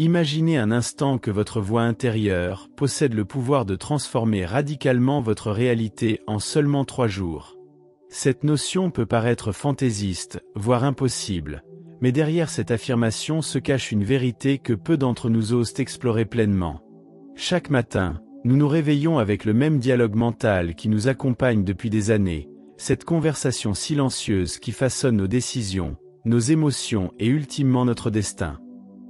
Imaginez un instant que votre voix intérieure possède le pouvoir de transformer radicalement votre réalité en seulement 3 jours. Cette notion peut paraître fantaisiste, voire impossible, mais derrière cette affirmation se cache une vérité que peu d'entre nous osent explorer pleinement. Chaque matin, nous nous réveillons avec le même dialogue mental qui nous accompagne depuis des années, cette conversation silencieuse qui façonne nos décisions, nos émotions et ultimement notre destin.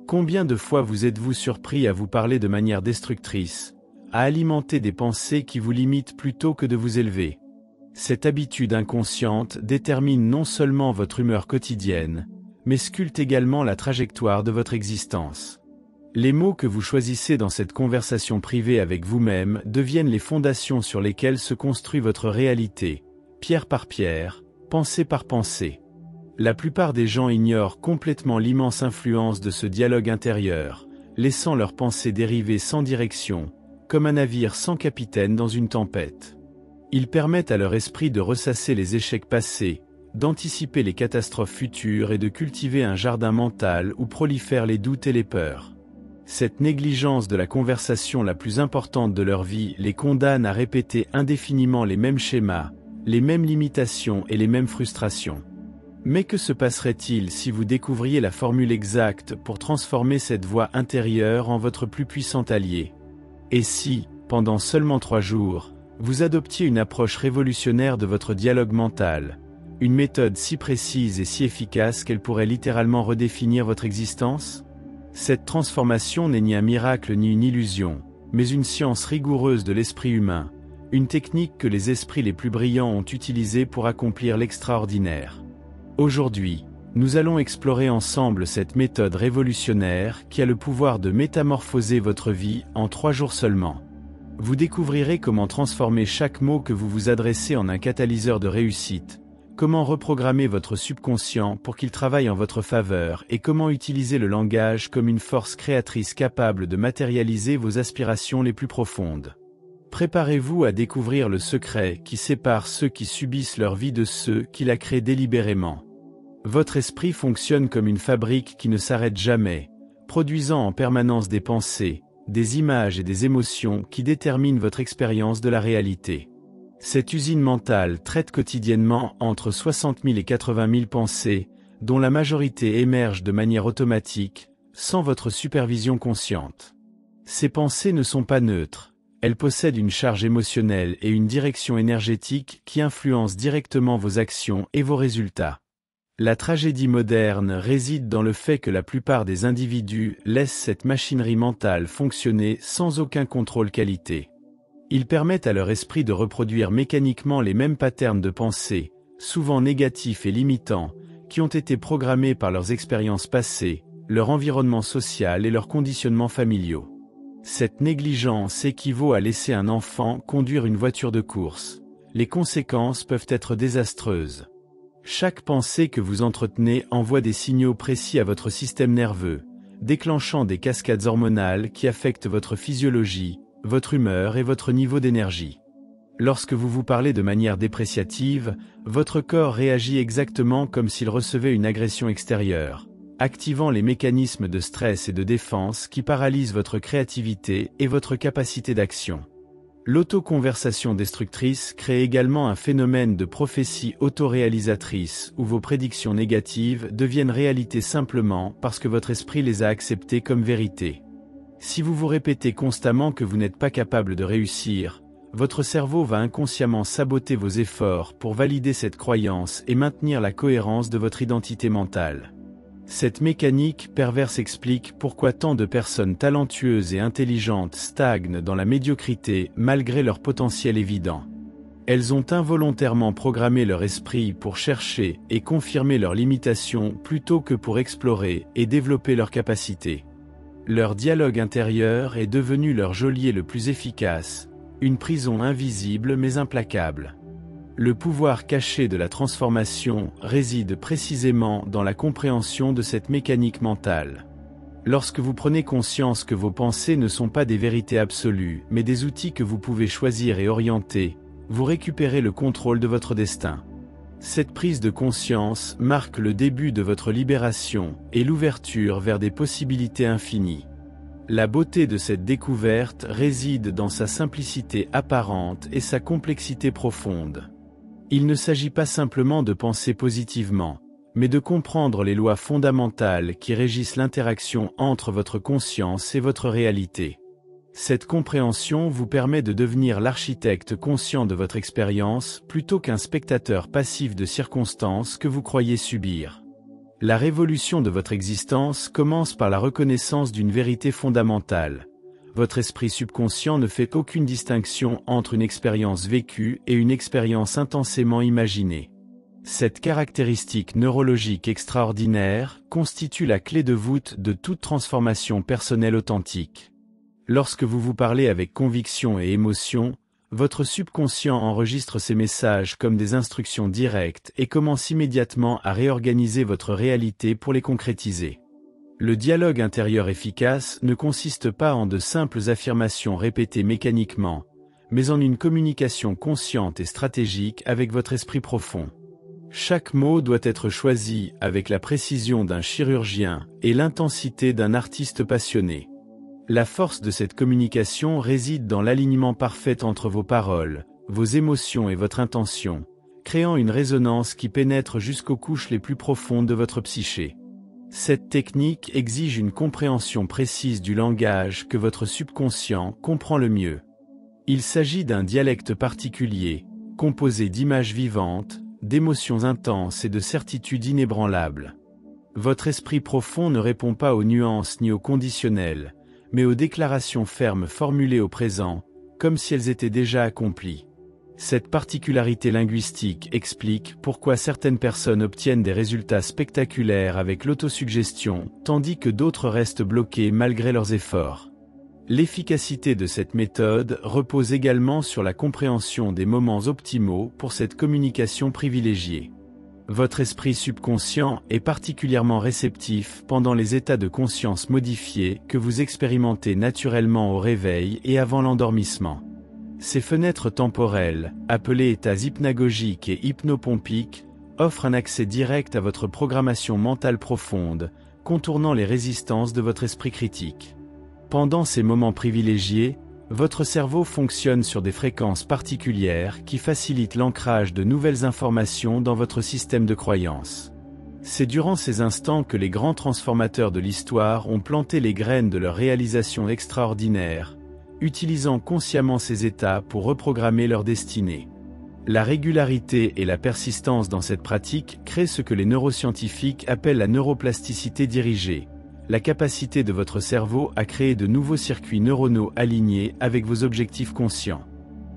Combien de fois vous êtes-vous surpris à vous parler de manière destructrice, à alimenter des pensées qui vous limitent plutôt que de vous élever? Cette habitude inconsciente détermine non seulement votre humeur quotidienne, mais sculpte également la trajectoire de votre existence. Les mots que vous choisissez dans cette conversation privée avec vous-même deviennent les fondations sur lesquelles se construit votre réalité, pierre par pierre, pensée par pensée. La plupart des gens ignorent complètement l'immense influence de ce dialogue intérieur, laissant leurs pensées dériver sans direction, comme un navire sans capitaine dans une tempête. Ils permettent à leur esprit de ressasser les échecs passés, d'anticiper les catastrophes futures et de cultiver un jardin mental où prolifèrent les doutes et les peurs. Cette négligence de la conversation la plus importante de leur vie les condamne à répéter indéfiniment les mêmes schémas, les mêmes limitations et les mêmes frustrations. Mais que se passerait-il si vous découvriez la formule exacte pour transformer cette voix intérieure en votre plus puissant allié? Et si, pendant seulement 3 jours, vous adoptiez une approche révolutionnaire de votre dialogue mental, une méthode si précise et si efficace qu'elle pourrait littéralement redéfinir votre existence? Cette transformation n'est ni un miracle ni une illusion, mais une science rigoureuse de l'esprit humain, une technique que les esprits les plus brillants ont utilisée pour accomplir l'extraordinaire. Aujourd'hui, nous allons explorer ensemble cette méthode révolutionnaire qui a le pouvoir de métamorphoser votre vie en 3 jours seulement. Vous découvrirez comment transformer chaque mot que vous vous adressez en un catalyseur de réussite, comment reprogrammer votre subconscient pour qu'il travaille en votre faveur et comment utiliser le langage comme une force créatrice capable de matérialiser vos aspirations les plus profondes. Préparez-vous à découvrir le secret qui sépare ceux qui subissent leur vie de ceux qui la créent délibérément. Votre esprit fonctionne comme une fabrique qui ne s'arrête jamais, produisant en permanence des pensées, des images et des émotions qui déterminent votre expérience de la réalité. Cette usine mentale traite quotidiennement entre 60 000 et 80 000 pensées, dont la majorité émerge de manière automatique, sans votre supervision consciente. Ces pensées ne sont pas neutres. Elles possèdent une charge émotionnelle et une direction énergétique qui influencent directement vos actions et vos résultats. La tragédie moderne réside dans le fait que la plupart des individus laissent cette machinerie mentale fonctionner sans aucun contrôle qualité. Ils permettent à leur esprit de reproduire mécaniquement les mêmes patterns de pensée, souvent négatifs et limitants, qui ont été programmés par leurs expériences passées, leur environnement social et leurs conditionnements familiaux. Cette négligence équivaut à laisser un enfant conduire une voiture de course. Les conséquences peuvent être désastreuses. Chaque pensée que vous entretenez envoie des signaux précis à votre système nerveux, déclenchant des cascades hormonales qui affectent votre physiologie, votre humeur et votre niveau d'énergie. Lorsque vous vous parlez de manière dépréciative, votre corps réagit exactement comme s'il recevait une agression extérieure, activant les mécanismes de stress et de défense qui paralysent votre créativité et votre capacité d'action. L'autoconversation destructrice crée également un phénomène de prophétie autoréalisatrice où vos prédictions négatives deviennent réalité simplement parce que votre esprit les a acceptées comme vérité. Si vous vous répétez constamment que vous n'êtes pas capable de réussir, votre cerveau va inconsciemment saboter vos efforts pour valider cette croyance et maintenir la cohérence de votre identité mentale. Cette mécanique perverse explique pourquoi tant de personnes talentueuses et intelligentes stagnent dans la médiocrité malgré leur potentiel évident. Elles ont involontairement programmé leur esprit pour chercher et confirmer leurs limitations plutôt que pour explorer et développer leurs capacités. Leur dialogue intérieur est devenu leur geôlier le plus efficace, une prison invisible mais implacable. Le pouvoir caché de la transformation réside précisément dans la compréhension de cette mécanique mentale. Lorsque vous prenez conscience que vos pensées ne sont pas des vérités absolues, mais des outils que vous pouvez choisir et orienter, vous récupérez le contrôle de votre destin. Cette prise de conscience marque le début de votre libération et l'ouverture vers des possibilités infinies. La beauté de cette découverte réside dans sa simplicité apparente et sa complexité profonde. Il ne s'agit pas simplement de penser positivement, mais de comprendre les lois fondamentales qui régissent l'interaction entre votre conscience et votre réalité. Cette compréhension vous permet de devenir l'architecte conscient de votre expérience plutôt qu'un spectateur passif de circonstances que vous croyez subir. La révolution de votre existence commence par la reconnaissance d'une vérité fondamentale. Votre esprit subconscient ne fait aucune distinction entre une expérience vécue et une expérience intensément imaginée. Cette caractéristique neurologique extraordinaire constitue la clé de voûte de toute transformation personnelle authentique. Lorsque vous vous parlez avec conviction et émotion, votre subconscient enregistre ces messages comme des instructions directes et commence immédiatement à réorganiser votre réalité pour les concrétiser. Le dialogue intérieur efficace ne consiste pas en de simples affirmations répétées mécaniquement, mais en une communication consciente et stratégique avec votre esprit profond. Chaque mot doit être choisi avec la précision d'un chirurgien et l'intensité d'un artiste passionné. La force de cette communication réside dans l'alignement parfait entre vos paroles, vos émotions et votre intention, créant une résonance qui pénètre jusqu'aux couches les plus profondes de votre psyché. Cette technique exige une compréhension précise du langage que votre subconscient comprend le mieux. Il s'agit d'un dialecte particulier, composé d'images vivantes, d'émotions intenses et de certitudes inébranlables. Votre esprit profond ne répond pas aux nuances ni aux conditionnels, mais aux déclarations fermes formulées au présent, comme si elles étaient déjà accomplies. Cette particularité linguistique explique pourquoi certaines personnes obtiennent des résultats spectaculaires avec l'autosuggestion, tandis que d'autres restent bloquées malgré leurs efforts. L'efficacité de cette méthode repose également sur la compréhension des moments optimaux pour cette communication privilégiée. Votre esprit subconscient est particulièrement réceptif pendant les états de conscience modifiés que vous expérimentez naturellement au réveil et avant l'endormissement. Ces fenêtres temporelles, appelées états hypnagogiques et hypnopompiques, offrent un accès direct à votre programmation mentale profonde, contournant les résistances de votre esprit critique. Pendant ces moments privilégiés, votre cerveau fonctionne sur des fréquences particulières qui facilitent l'ancrage de nouvelles informations dans votre système de croyances. C'est durant ces instants que les grands transformateurs de l'histoire ont planté les graines de leur réalisation extraordinaire, utilisant consciemment ces états pour reprogrammer leur destinée. La régularité et la persistance dans cette pratique créent ce que les neuroscientifiques appellent la neuroplasticité dirigée, la capacité de votre cerveau à créer de nouveaux circuits neuronaux alignés avec vos objectifs conscients.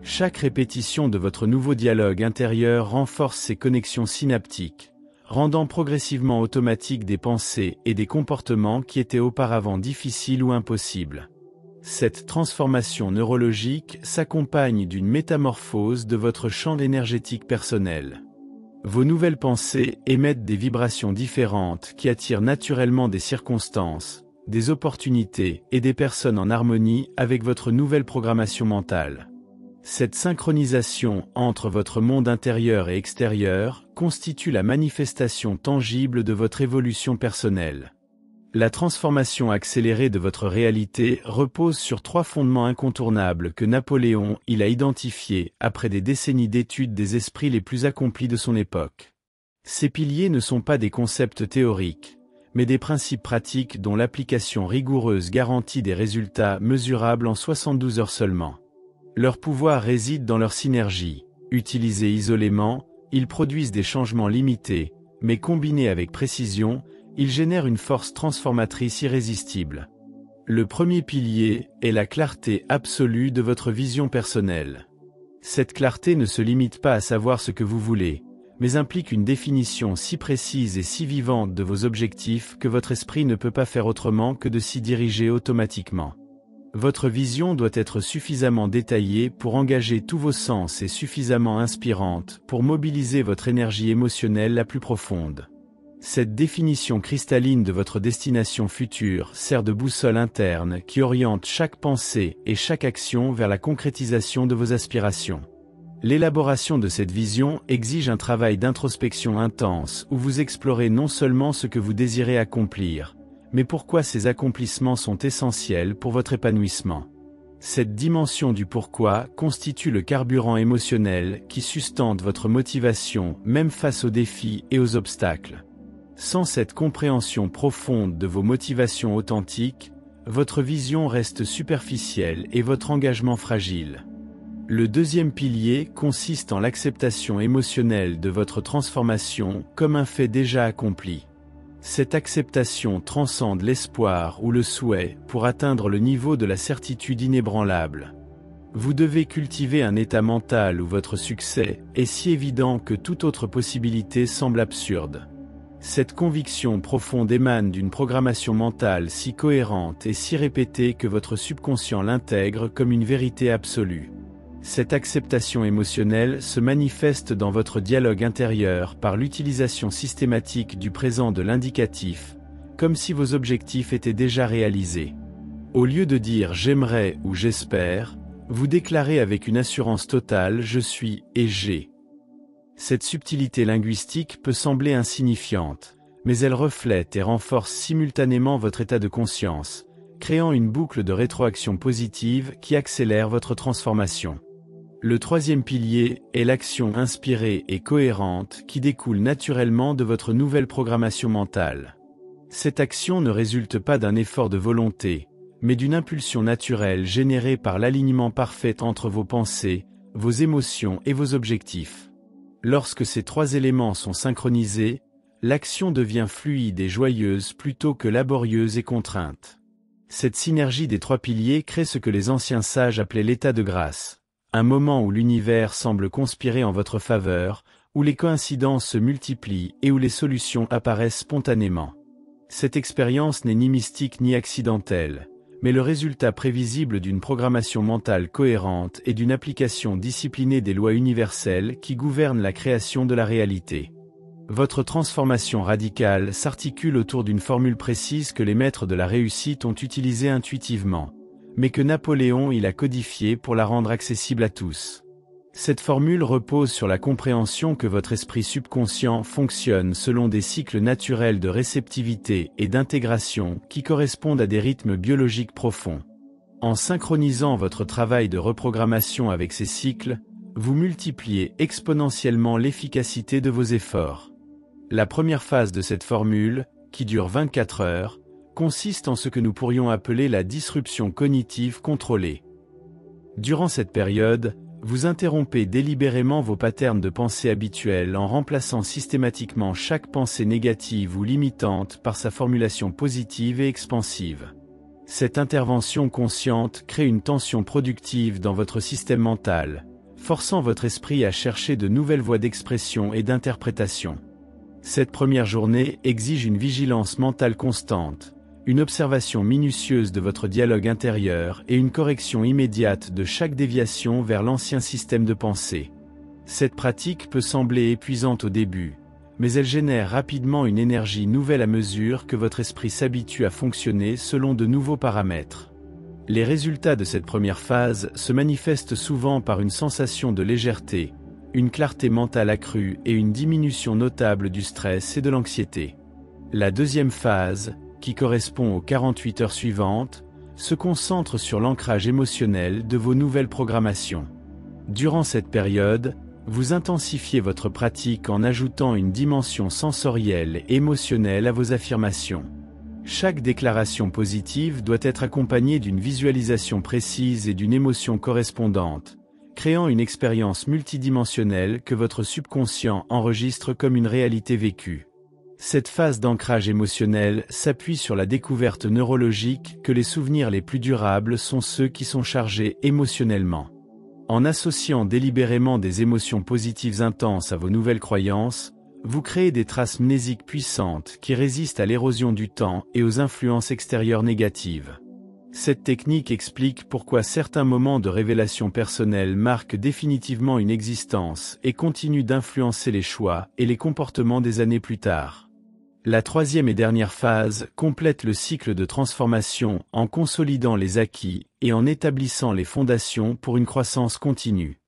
Chaque répétition de votre nouveau dialogue intérieur renforce ces connexions synaptiques, rendant progressivement automatiques des pensées et des comportements qui étaient auparavant difficiles ou impossibles. Cette transformation neurologique s'accompagne d'une métamorphose de votre champ énergétique personnel. Vos nouvelles pensées émettent des vibrations différentes qui attirent naturellement des circonstances, des opportunités et des personnes en harmonie avec votre nouvelle programmation mentale. Cette synchronisation entre votre monde intérieur et extérieur constitue la manifestation tangible de votre évolution personnelle. La transformation accélérée de votre réalité repose sur 3 fondements incontournables que Napoléon a identifiés après des décennies d'études des esprits les plus accomplis de son époque. Ces piliers ne sont pas des concepts théoriques, mais des principes pratiques dont l'application rigoureuse garantit des résultats mesurables en 72 heures seulement. Leur pouvoir réside dans leur synergie. Utilisés isolément, ils produisent des changements limités, mais combinés avec précision, ils génèrent une force transformatrice irrésistible. Le premier pilier est la clarté absolue de votre vision personnelle. Cette clarté ne se limite pas à savoir ce que vous voulez, mais implique une définition si précise et si vivante de vos objectifs que votre esprit ne peut pas faire autrement que de s'y diriger automatiquement. Votre vision doit être suffisamment détaillée pour engager tous vos sens et suffisamment inspirante pour mobiliser votre énergie émotionnelle la plus profonde. Cette définition cristalline de votre destination future sert de boussole interne qui oriente chaque pensée et chaque action vers la concrétisation de vos aspirations. L'élaboration de cette vision exige un travail d'introspection intense où vous explorez non seulement ce que vous désirez accomplir, mais pourquoi ces accomplissements sont essentiels pour votre épanouissement. Cette dimension du pourquoi constitue le carburant émotionnel qui sustente votre motivation même face aux défis et aux obstacles. Sans cette compréhension profonde de vos motivations authentiques, votre vision reste superficielle et votre engagement fragile. Le deuxième pilier consiste en l'acceptation émotionnelle de votre transformation comme un fait déjà accompli. Cette acceptation transcende l'espoir ou le souhait pour atteindre le niveau de la certitude inébranlable. Vous devez cultiver un état mental où votre succès est si évident que toute autre possibilité semble absurde. Cette conviction profonde émane d'une programmation mentale si cohérente et si répétée que votre subconscient l'intègre comme une vérité absolue. Cette acceptation émotionnelle se manifeste dans votre dialogue intérieur par l'utilisation systématique du présent de l'indicatif, comme si vos objectifs étaient déjà réalisés. Au lieu de dire « j'aimerais » ou « j'espère », vous déclarez avec une assurance totale « je suis » et « j'ai ». Cette subtilité linguistique peut sembler insignifiante, mais elle reflète et renforce simultanément votre état de conscience, créant une boucle de rétroaction positive qui accélère votre transformation. Le troisième pilier est l'action inspirée et cohérente qui découle naturellement de votre nouvelle programmation mentale. Cette action ne résulte pas d'un effort de volonté, mais d'une impulsion naturelle générée par l'alignement parfait entre vos pensées, vos émotions et vos objectifs. Lorsque ces trois éléments sont synchronisés, l'action devient fluide et joyeuse plutôt que laborieuse et contrainte. Cette synergie des trois piliers crée ce que les anciens sages appelaient l'état de grâce. Un moment où l'univers semble conspirer en votre faveur, où les coïncidences se multiplient et où les solutions apparaissent spontanément. Cette expérience n'est ni mystique ni accidentelle, mais le résultat prévisible d'une programmation mentale cohérente et d'une application disciplinée des lois universelles qui gouvernent la création de la réalité. Votre transformation radicale s'articule autour d'une formule précise que les maîtres de la réussite ont utilisée intuitivement, mais que Napoléon a codifiée pour la rendre accessible à tous. Cette formule repose sur la compréhension que votre esprit subconscient fonctionne selon des cycles naturels de réceptivité et d'intégration qui correspondent à des rythmes biologiques profonds. En synchronisant votre travail de reprogrammation avec ces cycles, vous multipliez exponentiellement l'efficacité de vos efforts. La première phase de cette formule, qui dure 24 heures, consiste en ce que nous pourrions appeler la disruption cognitive contrôlée. Durant cette période, vous interrompez délibérément vos patterns de pensée habituels en remplaçant systématiquement chaque pensée négative ou limitante par sa formulation positive et expansive. Cette intervention consciente crée une tension productive dans votre système mental, forçant votre esprit à chercher de nouvelles voies d'expression et d'interprétation. Cette première journée exige une vigilance mentale constante, une observation minutieuse de votre dialogue intérieur et une correction immédiate de chaque déviation vers l'ancien système de pensée. Cette pratique peut sembler épuisante au début, mais elle génère rapidement une énergie nouvelle à mesure que votre esprit s'habitue à fonctionner selon de nouveaux paramètres. Les résultats de cette première phase se manifestent souvent par une sensation de légèreté, une clarté mentale accrue et une diminution notable du stress et de l'anxiété. La deuxième phase, qui correspond aux 48 heures suivantes, se concentre sur l'ancrage émotionnel de vos nouvelles programmations. Durant cette période, vous intensifiez votre pratique en ajoutant une dimension sensorielle et émotionnelle à vos affirmations. Chaque déclaration positive doit être accompagnée d'une visualisation précise et d'une émotion correspondante, créant une expérience multidimensionnelle que votre subconscient enregistre comme une réalité vécue. Cette phase d'ancrage émotionnel s'appuie sur la découverte neurologique que les souvenirs les plus durables sont ceux qui sont chargés émotionnellement. En associant délibérément des émotions positives intenses à vos nouvelles croyances, vous créez des traces mnésiques puissantes qui résistent à l'érosion du temps et aux influences extérieures négatives. Cette technique explique pourquoi certains moments de révélation personnelle marquent définitivement une existence et continuent d'influencer les choix et les comportements des années plus tard. La troisième et dernière phase complète le cycle de transformation en consolidant les acquis et en établissant les fondations pour une croissance continue.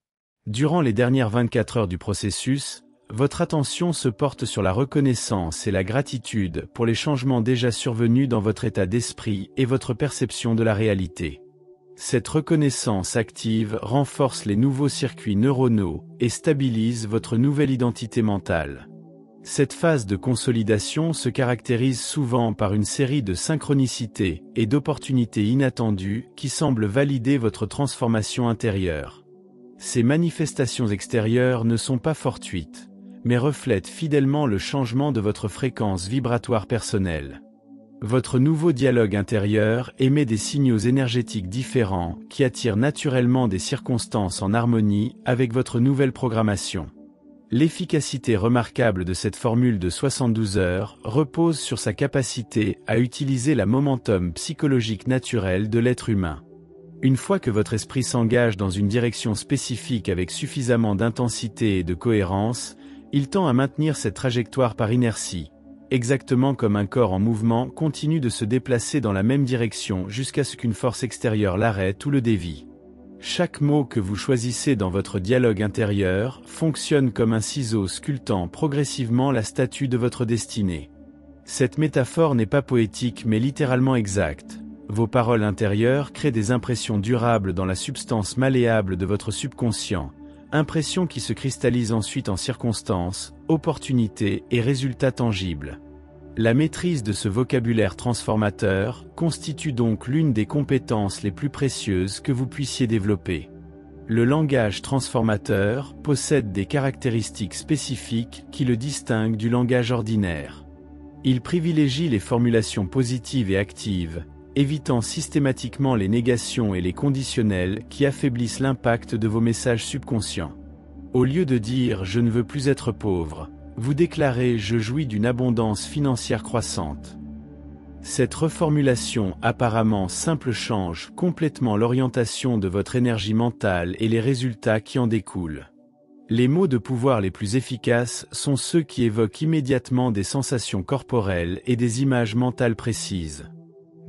Durant les dernières 24 heures du processus, votre attention se porte sur la reconnaissance et la gratitude pour les changements déjà survenus dans votre état d'esprit et votre perception de la réalité. Cette reconnaissance active renforce les nouveaux circuits neuronaux et stabilise votre nouvelle identité mentale. Cette phase de consolidation se caractérise souvent par une série de synchronicités et d'opportunités inattendues qui semblent valider votre transformation intérieure. Ces manifestations extérieures ne sont pas fortuites, mais reflètent fidèlement le changement de votre fréquence vibratoire personnelle. Votre nouveau dialogue intérieur émet des signaux énergétiques différents qui attirent naturellement des circonstances en harmonie avec votre nouvelle programmation. L'efficacité remarquable de cette formule de 72 heures repose sur sa capacité à utiliser la momentum psychologique naturelle de l'être humain. Une fois que votre esprit s'engage dans une direction spécifique avec suffisamment d'intensité et de cohérence, il tend à maintenir cette trajectoire par inertie, exactement comme un corps en mouvement continue de se déplacer dans la même direction jusqu'à ce qu'une force extérieure l'arrête ou le dévie. Chaque mot que vous choisissez dans votre dialogue intérieur fonctionne comme un ciseau sculptant progressivement la statue de votre destinée. Cette métaphore n'est pas poétique mais littéralement exacte. Vos paroles intérieures créent des impressions durables dans la substance malléable de votre subconscient, impressions qui se cristallisent ensuite en circonstances, opportunités et résultats tangibles. La maîtrise de ce vocabulaire transformateur constitue donc l'une des compétences les plus précieuses que vous puissiez développer. Le langage transformateur possède des caractéristiques spécifiques qui le distinguent du langage ordinaire. Il privilégie les formulations positives et actives, évitant systématiquement les négations et les conditionnels qui affaiblissent l'impact de vos messages subconscients. Au lieu de dire « je ne veux plus être pauvre », vous déclarez « je jouis d'une abondance financière croissante ». Cette reformulation apparemment simple change complètement l'orientation de votre énergie mentale et les résultats qui en découlent. Les mots de pouvoir les plus efficaces sont ceux qui évoquent immédiatement des sensations corporelles et des images mentales précises.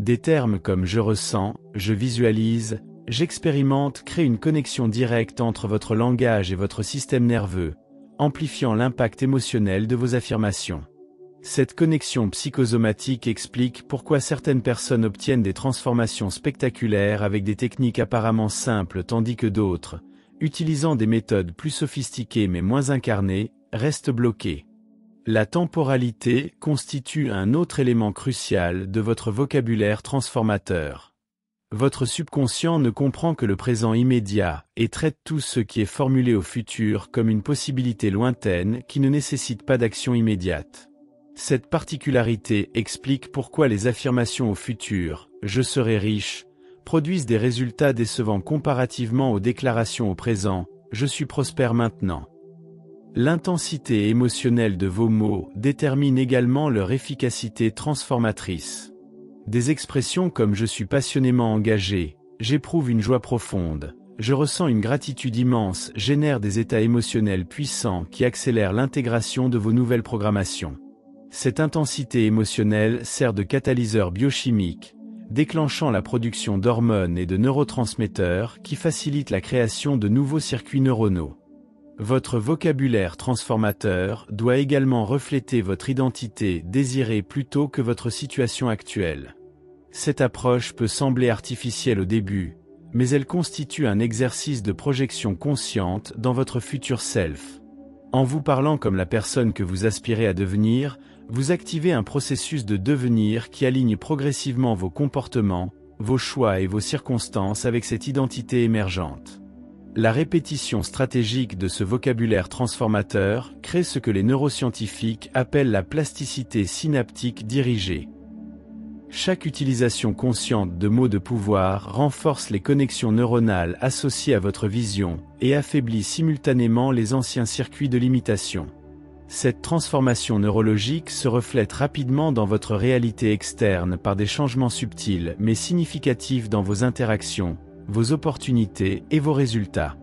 Des termes comme « je ressens »,« je visualise »,« j'expérimente » créent une connexion directe entre votre langage et votre système nerveux, amplifiant l'impact émotionnel de vos affirmations. Cette connexion psychosomatique explique pourquoi certaines personnes obtiennent des transformations spectaculaires avec des techniques apparemment simples tandis que d'autres, utilisant des méthodes plus sophistiquées mais moins incarnées, restent bloquées. La temporalité constitue un autre élément crucial de votre vocabulaire transformateur. Votre subconscient ne comprend que le présent immédiat et traite tout ce qui est formulé au futur comme une possibilité lointaine qui ne nécessite pas d'action immédiate. Cette particularité explique pourquoi les affirmations au futur « je serai riche » produisent des résultats décevants comparativement aux déclarations au présent « je suis prospère maintenant ». L'intensité émotionnelle de vos mots détermine également leur efficacité transformatrice. Des expressions comme « je suis passionnément engagé »,« j'éprouve une joie profonde »,« je ressens une gratitude immense » génèrent des états émotionnels puissants qui accélèrent l'intégration de vos nouvelles programmations. Cette intensité émotionnelle sert de catalyseur biochimique, déclenchant la production d'hormones et de neurotransmetteurs qui facilitent la création de nouveaux circuits neuronaux. Votre vocabulaire transformateur doit également refléter votre identité désirée plutôt que votre situation actuelle. Cette approche peut sembler artificielle au début, mais elle constitue un exercice de projection consciente dans votre futur self. En vous parlant comme la personne que vous aspirez à devenir, vous activez un processus de devenir qui aligne progressivement vos comportements, vos choix et vos circonstances avec cette identité émergente. La répétition stratégique de ce vocabulaire transformateur crée ce que les neuroscientifiques appellent la plasticité synaptique dirigée. Chaque utilisation consciente de mots de pouvoir renforce les connexions neuronales associées à votre vision et affaiblit simultanément les anciens circuits de limitation. Cette transformation neurologique se reflète rapidement dans votre réalité externe par des changements subtils mais significatifs dans vos interactions, vos opportunités et vos résultats.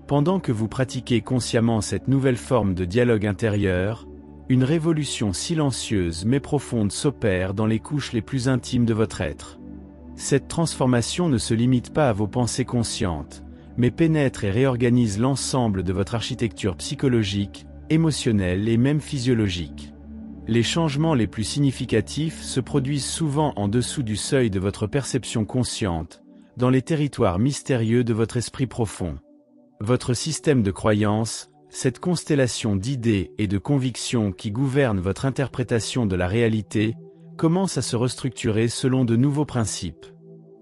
Pendant que vous pratiquez consciemment cette nouvelle forme de dialogue intérieur, une révolution silencieuse mais profonde s'opère dans les couches les plus intimes de votre être. Cette transformation ne se limite pas à vos pensées conscientes, mais pénètre et réorganise l'ensemble de votre architecture psychologique, émotionnels et même physiologiques. Les changements les plus significatifs se produisent souvent en dessous du seuil de votre perception consciente, dans les territoires mystérieux de votre esprit profond. Votre système de croyances, cette constellation d'idées et de convictions qui gouverne votre interprétation de la réalité, commence à se restructurer selon de nouveaux principes.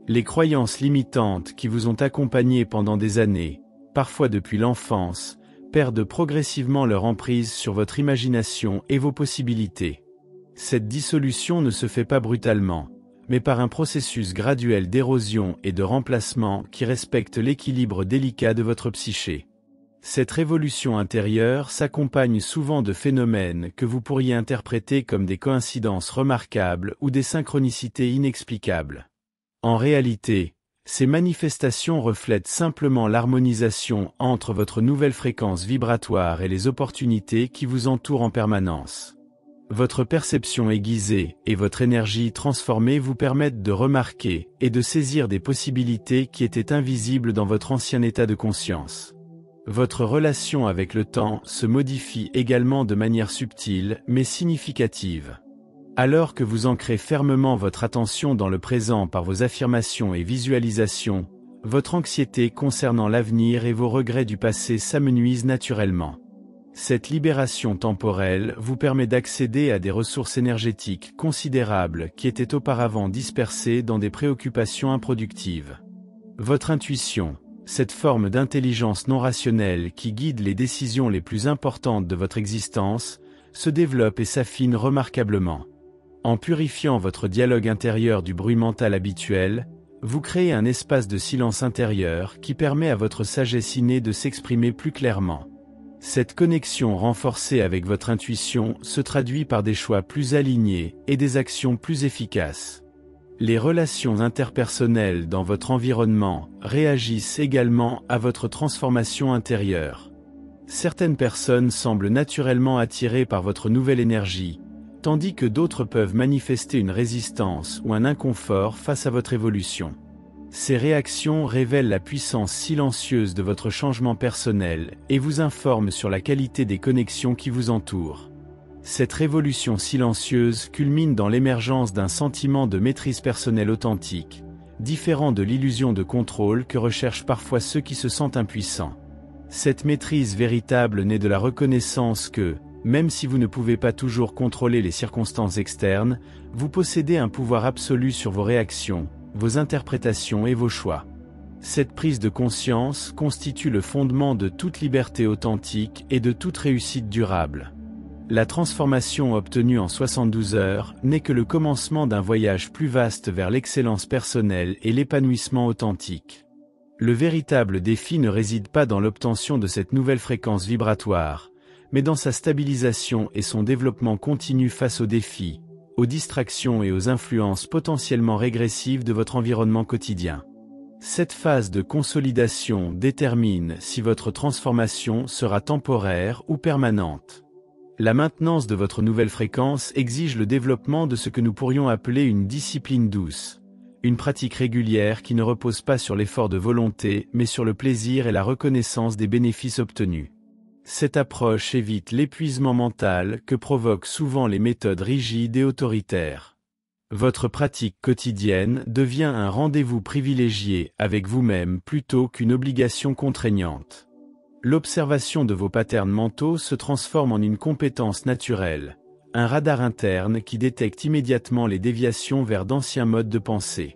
Les croyances limitantes qui vous ont accompagné pendant des années, parfois depuis l'enfance, perdent progressivement leur emprise sur votre imagination et vos possibilités. Cette dissolution ne se fait pas brutalement, mais par un processus graduel d'érosion et de remplacement qui respecte l'équilibre délicat de votre psyché. Cette révolution intérieure s'accompagne souvent de phénomènes que vous pourriez interpréter comme des coïncidences remarquables ou des synchronicités inexplicables. En réalité, ces manifestations reflètent simplement l'harmonisation entre votre nouvelle fréquence vibratoire et les opportunités qui vous entourent en permanence. Votre perception aiguisée et votre énergie transformée vous permettent de remarquer et de saisir des possibilités qui étaient invisibles dans votre ancien état de conscience. Votre relation avec le temps se modifie également de manière subtile mais significative. Alors que vous ancrez fermement votre attention dans le présent par vos affirmations et visualisations, votre anxiété concernant l'avenir et vos regrets du passé s'amenuisent naturellement. Cette libération temporelle vous permet d'accéder à des ressources énergétiques considérables qui étaient auparavant dispersées dans des préoccupations improductives. Votre intuition, cette forme d'intelligence non rationnelle qui guide les décisions les plus importantes de votre existence, se développe et s'affine remarquablement. En purifiant votre dialogue intérieur du bruit mental habituel, vous créez un espace de silence intérieur qui permet à votre sagesse innée de s'exprimer plus clairement. Cette connexion renforcée avec votre intuition se traduit par des choix plus alignés et des actions plus efficaces. Les relations interpersonnelles dans votre environnement réagissent également à votre transformation intérieure. Certaines personnes semblent naturellement attirées par votre nouvelle énergie, tandis que d'autres peuvent manifester une résistance ou un inconfort face à votre évolution. Ces réactions révèlent la puissance silencieuse de votre changement personnel et vous informent sur la qualité des connexions qui vous entourent. Cette révolution silencieuse culmine dans l'émergence d'un sentiment de maîtrise personnelle authentique, différent de l'illusion de contrôle que recherchent parfois ceux qui se sentent impuissants. Cette maîtrise véritable naît de la reconnaissance que, même si vous ne pouvez pas toujours contrôler les circonstances externes, vous possédez un pouvoir absolu sur vos réactions, vos interprétations et vos choix. Cette prise de conscience constitue le fondement de toute liberté authentique et de toute réussite durable. La transformation obtenue en 72 heures n'est que le commencement d'un voyage plus vaste vers l'excellence personnelle et l'épanouissement authentique. Le véritable défi ne réside pas dans l'obtention de cette nouvelle fréquence vibratoire, mais dans sa stabilisation et son développement continu face aux défis, aux distractions et aux influences potentiellement régressives de votre environnement quotidien. Cette phase de consolidation détermine si votre transformation sera temporaire ou permanente. La maintenance de votre nouvelle fréquence exige le développement de ce que nous pourrions appeler une discipline douce, une pratique régulière qui ne repose pas sur l'effort de volonté mais sur le plaisir et la reconnaissance des bénéfices obtenus. Cette approche évite l'épuisement mental que provoquent souvent les méthodes rigides et autoritaires. Votre pratique quotidienne devient un rendez-vous privilégié avec vous-même plutôt qu'une obligation contraignante. L'observation de vos patterns mentaux se transforme en une compétence naturelle, un radar interne qui détecte immédiatement les déviations vers d'anciens modes de pensée.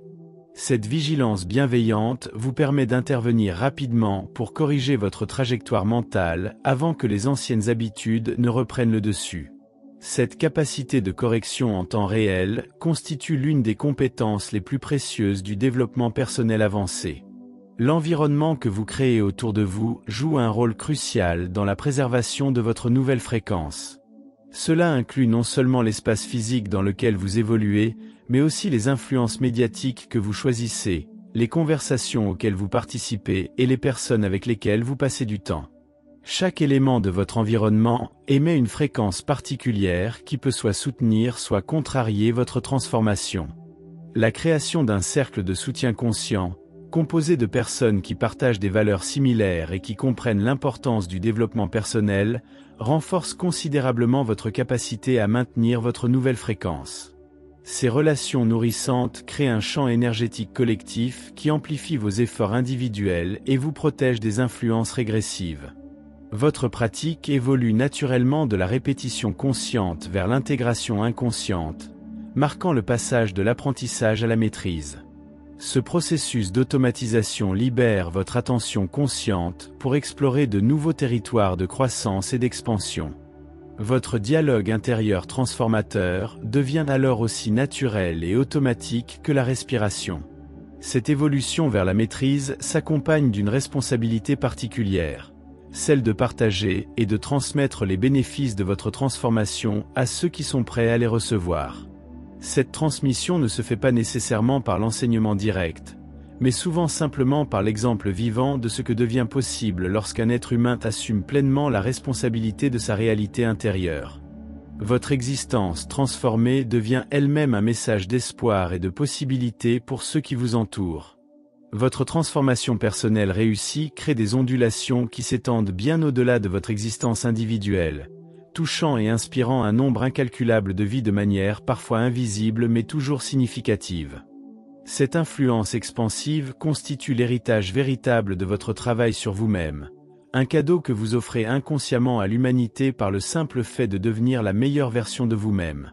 Cette vigilance bienveillante vous permet d'intervenir rapidement pour corriger votre trajectoire mentale avant que les anciennes habitudes ne reprennent le dessus. Cette capacité de correction en temps réel constitue l'une des compétences les plus précieuses du développement personnel avancé. L'environnement que vous créez autour de vous joue un rôle crucial dans la préservation de votre nouvelle fréquence. Cela inclut non seulement l'espace physique dans lequel vous évoluez, mais aussi les influences médiatiques que vous choisissez, les conversations auxquelles vous participez et les personnes avec lesquelles vous passez du temps. Chaque élément de votre environnement émet une fréquence particulière qui peut soit soutenir, soit contrarier votre transformation. La création d'un cercle de soutien conscient, Composé de personnes qui partagent des valeurs similaires et qui comprennent l'importance du développement personnel, renforce considérablement votre capacité à maintenir votre nouvelle fréquence. Ces relations nourrissantes créent un champ énergétique collectif qui amplifie vos efforts individuels et vous protège des influences régressives. Votre pratique évolue naturellement de la répétition consciente vers l'intégration inconsciente, marquant le passage de l'apprentissage à la maîtrise. Ce processus d'automatisation libère votre attention consciente pour explorer de nouveaux territoires de croissance et d'expansion. Votre dialogue intérieur transformateur devient alors aussi naturel et automatique que la respiration. Cette évolution vers la maîtrise s'accompagne d'une responsabilité particulière, celle de partager et de transmettre les bénéfices de votre transformation à ceux qui sont prêts à les recevoir. Cette transmission ne se fait pas nécessairement par l'enseignement direct, mais souvent simplement par l'exemple vivant de ce que devient possible lorsqu'un être humain assume pleinement la responsabilité de sa réalité intérieure. Votre existence transformée devient elle-même un message d'espoir et de possibilité pour ceux qui vous entourent. Votre transformation personnelle réussie crée des ondulations qui s'étendent bien au-delà de votre existence individuelle, touchant et inspirant un nombre incalculable de vies de manière parfois invisible mais toujours significative. Cette influence expansive constitue l'héritage véritable de votre travail sur vous-même, un cadeau que vous offrez inconsciemment à l'humanité par le simple fait de devenir la meilleure version de vous-même.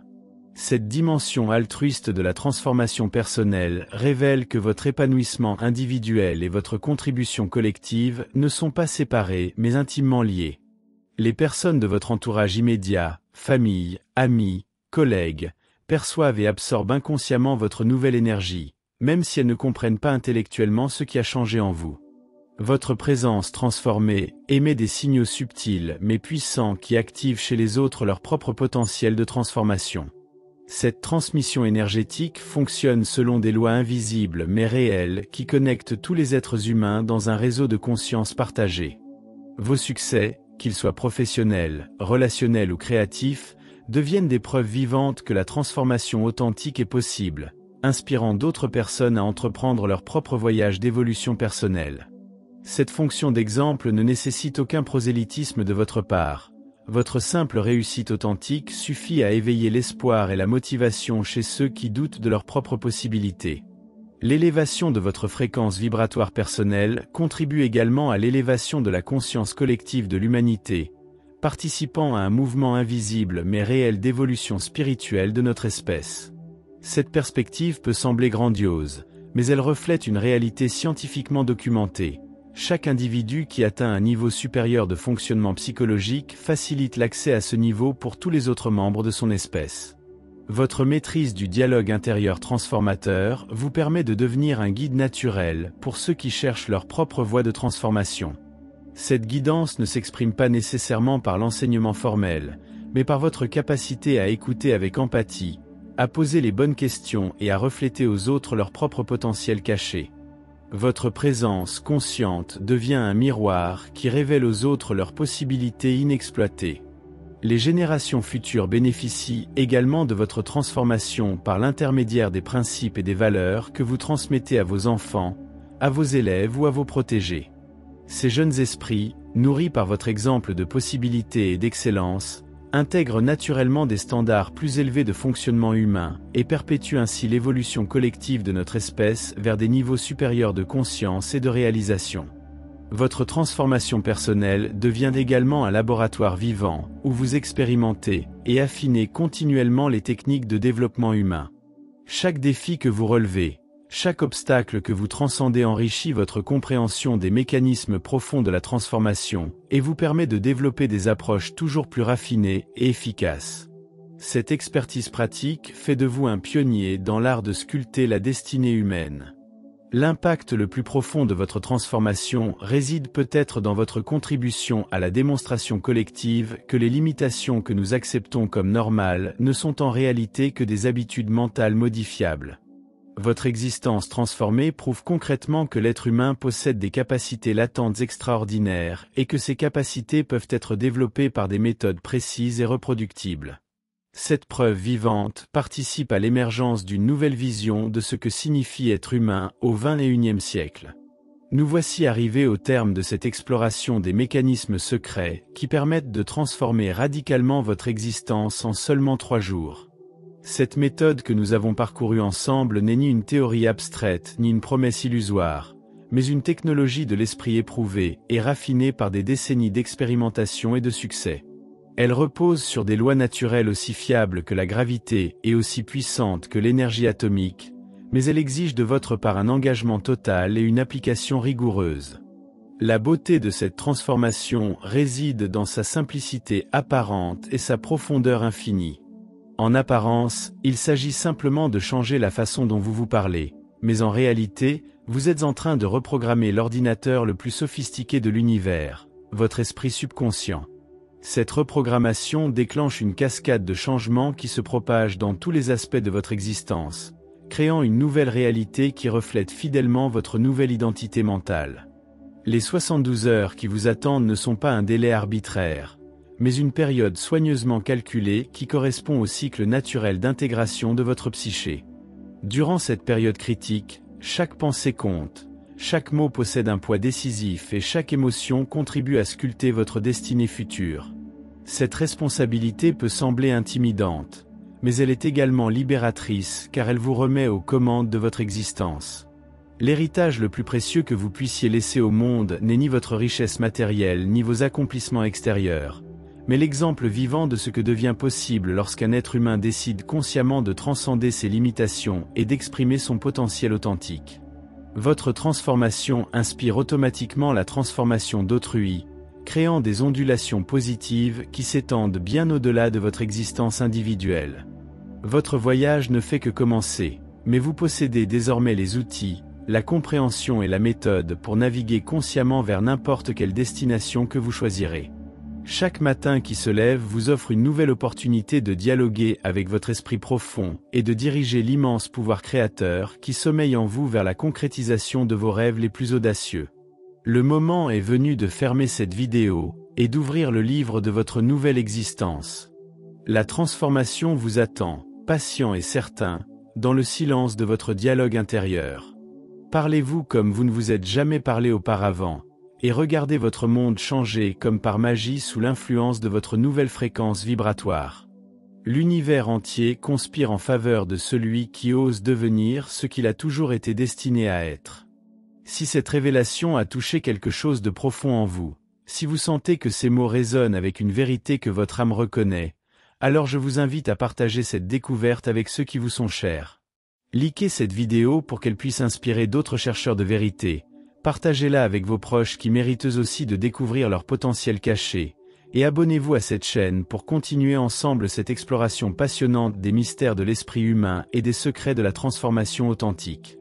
Cette dimension altruiste de la transformation personnelle révèle que votre épanouissement individuel et votre contribution collective ne sont pas séparés mais intimement liés. Les personnes de votre entourage immédiat, famille, amis, collègues, perçoivent et absorbent inconsciemment votre nouvelle énergie, même si elles ne comprennent pas intellectuellement ce qui a changé en vous. Votre présence transformée émet des signaux subtils mais puissants qui activent chez les autres leur propre potentiel de transformation. Cette transmission énergétique fonctionne selon des lois invisibles mais réelles qui connectent tous les êtres humains dans un réseau de conscience partagée. Vos succès, qu'ils soient professionnels, relationnels ou créatifs, deviennent des preuves vivantes que la transformation authentique est possible, inspirant d'autres personnes à entreprendre leur propre voyage d'évolution personnelle. Cette fonction d'exemple ne nécessite aucun prosélytisme de votre part. Votre simple réussite authentique suffit à éveiller l'espoir et la motivation chez ceux qui doutent de leurs propres possibilités. L'élévation de votre fréquence vibratoire personnelle contribue également à l'élévation de la conscience collective de l'humanité, participant à un mouvement invisible mais réel d'évolution spirituelle de notre espèce. Cette perspective peut sembler grandiose, mais elle reflète une réalité scientifiquement documentée. Chaque individu qui atteint un niveau supérieur de fonctionnement psychologique facilite l'accès à ce niveau pour tous les autres membres de son espèce. Votre maîtrise du dialogue intérieur transformateur vous permet de devenir un guide naturel pour ceux qui cherchent leur propre voie de transformation. Cette guidance ne s'exprime pas nécessairement par l'enseignement formel, mais par votre capacité à écouter avec empathie, à poser les bonnes questions et à refléter aux autres leur propre potentiel caché. Votre présence consciente devient un miroir qui révèle aux autres leurs possibilités inexploitées. Les générations futures bénéficient également de votre transformation par l'intermédiaire des principes et des valeurs que vous transmettez à vos enfants, à vos élèves ou à vos protégés. Ces jeunes esprits, nourris par votre exemple de possibilités et d'excellence, intègrent naturellement des standards plus élevés de fonctionnement humain et perpétuent ainsi l'évolution collective de notre espèce vers des niveaux supérieurs de conscience et de réalisation. Votre transformation personnelle devient également un laboratoire vivant, où vous expérimentez et affinez continuellement les techniques de développement humain. Chaque défi que vous relevez, chaque obstacle que vous transcendez enrichit votre compréhension des mécanismes profonds de la transformation, et vous permet de développer des approches toujours plus raffinées et efficaces. Cette expertise pratique fait de vous un pionnier dans l'art de sculpter la destinée humaine. L'impact le plus profond de votre transformation réside peut-être dans votre contribution à la démonstration collective que les limitations que nous acceptons comme normales ne sont en réalité que des habitudes mentales modifiables. Votre existence transformée prouve concrètement que l'être humain possède des capacités latentes extraordinaires et que ces capacités peuvent être développées par des méthodes précises et reproductibles. Cette preuve vivante participe à l'émergence d'une nouvelle vision de ce que signifie être humain au XXIe siècle. Nous voici arrivés au terme de cette exploration des mécanismes secrets qui permettent de transformer radicalement votre existence en seulement 3 jours. Cette méthode que nous avons parcourue ensemble n'est ni une théorie abstraite ni une promesse illusoire, mais une technologie de l'esprit éprouvée et raffinée par des décennies d'expérimentation et de succès. Elle repose sur des lois naturelles aussi fiables que la gravité et aussi puissantes que l'énergie atomique, mais elle exige de votre part un engagement total et une application rigoureuse. La beauté de cette transformation réside dans sa simplicité apparente et sa profondeur infinie. En apparence, il s'agit simplement de changer la façon dont vous vous parlez, mais en réalité, vous êtes en train de reprogrammer l'ordinateur le plus sophistiqué de l'univers, votre esprit subconscient. Cette reprogrammation déclenche une cascade de changements qui se propagent dans tous les aspects de votre existence, créant une nouvelle réalité qui reflète fidèlement votre nouvelle identité mentale. Les 72 heures qui vous attendent ne sont pas un délai arbitraire, mais une période soigneusement calculée qui correspond au cycle naturel d'intégration de votre psyché. Durant cette période critique, chaque pensée compte, chaque mot possède un poids décisif et chaque émotion contribue à sculpter votre destinée future. Cette responsabilité peut sembler intimidante, mais elle est également libératrice car elle vous remet aux commandes de votre existence. L'héritage le plus précieux que vous puissiez laisser au monde n'est ni votre richesse matérielle ni vos accomplissements extérieurs, mais l'exemple vivant de ce que devient possible lorsqu'un être humain décide consciemment de transcender ses limitations et d'exprimer son potentiel authentique. Votre transformation inspire automatiquement la transformation d'autrui, créant des ondulations positives qui s'étendent bien au-delà de votre existence individuelle. Votre voyage ne fait que commencer, mais vous possédez désormais les outils, la compréhension et la méthode pour naviguer consciemment vers n'importe quelle destination que vous choisirez. Chaque matin qui se lève vous offre une nouvelle opportunité de dialoguer avec votre esprit profond et de diriger l'immense pouvoir créateur qui sommeille en vous vers la concrétisation de vos rêves les plus audacieux. Le moment est venu de fermer cette vidéo et d'ouvrir le livre de votre nouvelle existence. La transformation vous attend, patient et certain, dans le silence de votre dialogue intérieur. Parlez-vous comme vous ne vous êtes jamais parlé auparavant, et regardez votre monde changer comme par magie sous l'influence de votre nouvelle fréquence vibratoire. L'univers entier conspire en faveur de celui qui ose devenir ce qu'il a toujours été destiné à être. Si cette révélation a touché quelque chose de profond en vous, si vous sentez que ces mots résonnent avec une vérité que votre âme reconnaît, alors je vous invite à partager cette découverte avec ceux qui vous sont chers. Likez cette vidéo pour qu'elle puisse inspirer d'autres chercheurs de vérité. Partagez-la avec vos proches qui méritent eux aussi de découvrir leur potentiel caché, et abonnez-vous à cette chaîne pour continuer ensemble cette exploration passionnante des mystères de l'esprit humain et des secrets de la transformation authentique.